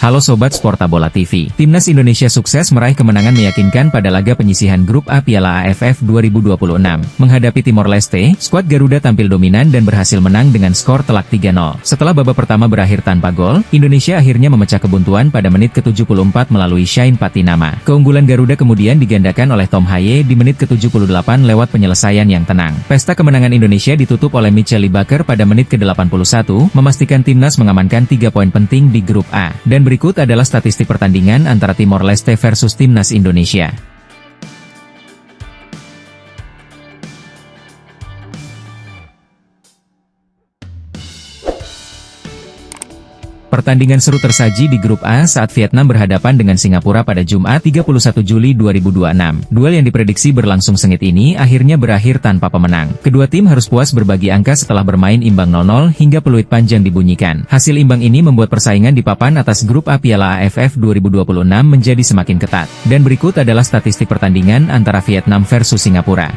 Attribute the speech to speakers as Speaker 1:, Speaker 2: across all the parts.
Speaker 1: Halo Sobat Sporta Bola TV. Timnas Indonesia sukses meraih kemenangan meyakinkan pada laga penyisihan grup A Piala AFF 2026. Menghadapi Timor Leste, skuad Garuda tampil dominan dan berhasil menang dengan skor telak 3-0. Setelah babak pertama berakhir tanpa gol, Indonesia akhirnya memecah kebuntuan pada menit ke-74 melalui Shain Patinama. Keunggulan Garuda kemudian digandakan oleh Tom Haye di menit ke-78 lewat penyelesaian yang tenang. Pesta kemenangan Indonesia ditutup oleh Michel Libaker pada menit ke-81, memastikan timnas mengamankan 3 poin penting di grup A. Dan berikut adalah statistik pertandingan antara Timor Leste versus Timnas Indonesia. Pertandingan seru tersaji di grup A saat Vietnam berhadapan dengan Singapura pada Jumat 31 Juli 2026. Duel yang diprediksi berlangsung sengit ini akhirnya berakhir tanpa pemenang. Kedua tim harus puas berbagi angka setelah bermain imbang 0-0 hingga peluit panjang dibunyikan. Hasil imbang ini membuat persaingan di papan atas grup A Piala AFF 2026 menjadi semakin ketat. Dan berikut adalah statistik pertandingan antara Vietnam versus Singapura.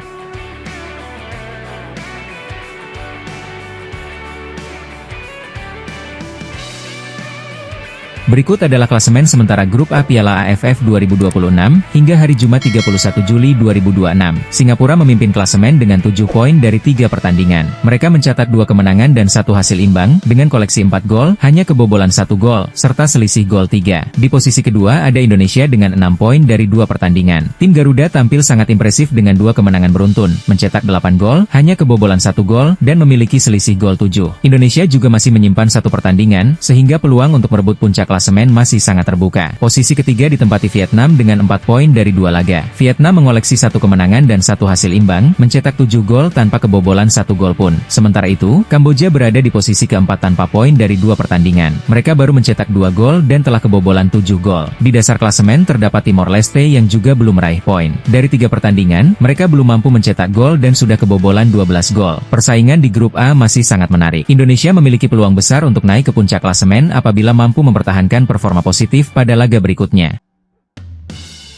Speaker 1: Berikut adalah klasemen sementara grup A Piala AFF 2026, hingga hari Jumat 31 Juli 2026. Singapura memimpin klasemen dengan 7 poin dari 3 pertandingan. Mereka mencatat 2 kemenangan dan 1 hasil imbang, dengan koleksi 4 gol, hanya kebobolan 1 gol, serta selisih gol 3. Di posisi kedua ada Indonesia dengan 6 poin dari 2 pertandingan. Tim Garuda tampil sangat impresif dengan 2 kemenangan beruntun, mencetak 8 gol, hanya kebobolan 1 gol, dan memiliki selisih gol 7. Indonesia juga masih menyimpan 1 pertandingan, sehingga peluang untuk merebut puncak klasemen masih sangat terbuka. Posisi ketiga ditempati Vietnam dengan 4 poin dari 2 laga. Vietnam mengoleksi 1 kemenangan dan 1 hasil imbang, mencetak 7 gol tanpa kebobolan 1 gol pun. Sementara itu, Kamboja berada di posisi keempat tanpa poin dari 2 pertandingan. Mereka baru mencetak 2 gol dan telah kebobolan 7 gol. Di dasar klasemen terdapat Timor Leste yang juga belum meraih poin. Dari 3 pertandingan, mereka belum mampu mencetak gol dan sudah kebobolan 12 gol. Persaingan di grup A masih sangat menarik. Indonesia memiliki peluang besar untuk naik ke puncak klasemen apabila mampu mempertahankan performa positif pada laga berikutnya.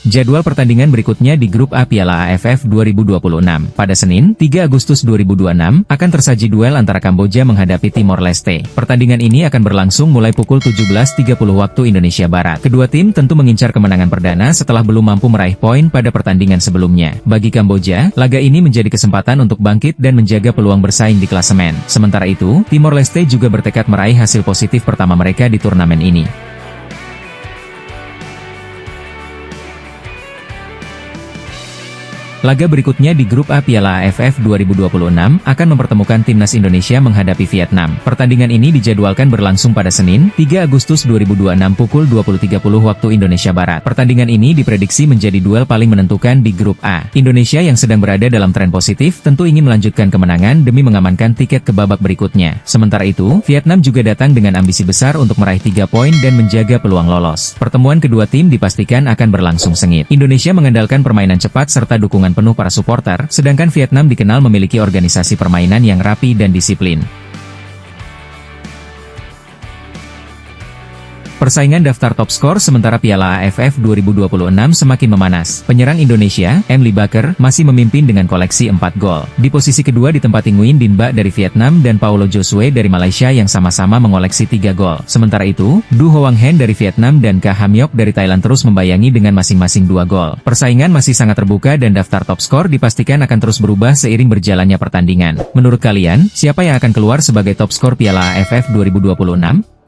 Speaker 1: Jadwal pertandingan berikutnya di grup A Piala AFF 2026. Pada Senin, 3 Agustus 2026, akan tersaji duel antara Kamboja menghadapi Timor Leste. Pertandingan ini akan berlangsung mulai pukul 17.30 waktu Indonesia Barat. Kedua tim tentu mengincar kemenangan perdana setelah belum mampu meraih poin pada pertandingan sebelumnya. Bagi Kamboja, laga ini menjadi kesempatan untuk bangkit dan menjaga peluang bersaing di klasemen. Sementara itu, Timor Leste juga bertekad meraih hasil positif pertama mereka di turnamen ini. Laga berikutnya di grup A Piala AFF 2026 akan mempertemukan timnas Indonesia menghadapi Vietnam. Pertandingan ini dijadwalkan berlangsung pada Senin, 3 Agustus 2026 pukul 20.30 waktu Indonesia Barat. Pertandingan ini diprediksi menjadi duel paling menentukan di grup A. Indonesia yang sedang berada dalam tren positif tentu ingin melanjutkan kemenangan demi mengamankan tiket ke babak berikutnya. Sementara itu, Vietnam juga datang dengan ambisi besar untuk meraih 3 poin dan menjaga peluang lolos. Pertemuan kedua tim dipastikan akan berlangsung sengit. Indonesia mengandalkan permainan cepat serta dukungan penuh para supporter, sedangkan Vietnam dikenal memiliki organisasi permainan yang rapi dan disiplin. Persaingan daftar top skor sementara Piala AFF 2026 semakin memanas. Penyerang Indonesia, M. Libaker, masih memimpin dengan koleksi 4 gol. Di posisi kedua ditempati Nguyen Din Ba dari Vietnam dan Paulo Josue dari Malaysia yang sama-sama mengoleksi 3 gol. Sementara itu, Du Hoang Hen dari Vietnam dan Kah Ham Yok dari Thailand terus membayangi dengan masing-masing 2 gol. Persaingan masih sangat terbuka dan daftar top skor dipastikan akan terus berubah seiring berjalannya pertandingan. Menurut kalian, siapa yang akan keluar sebagai top skor Piala AFF 2026?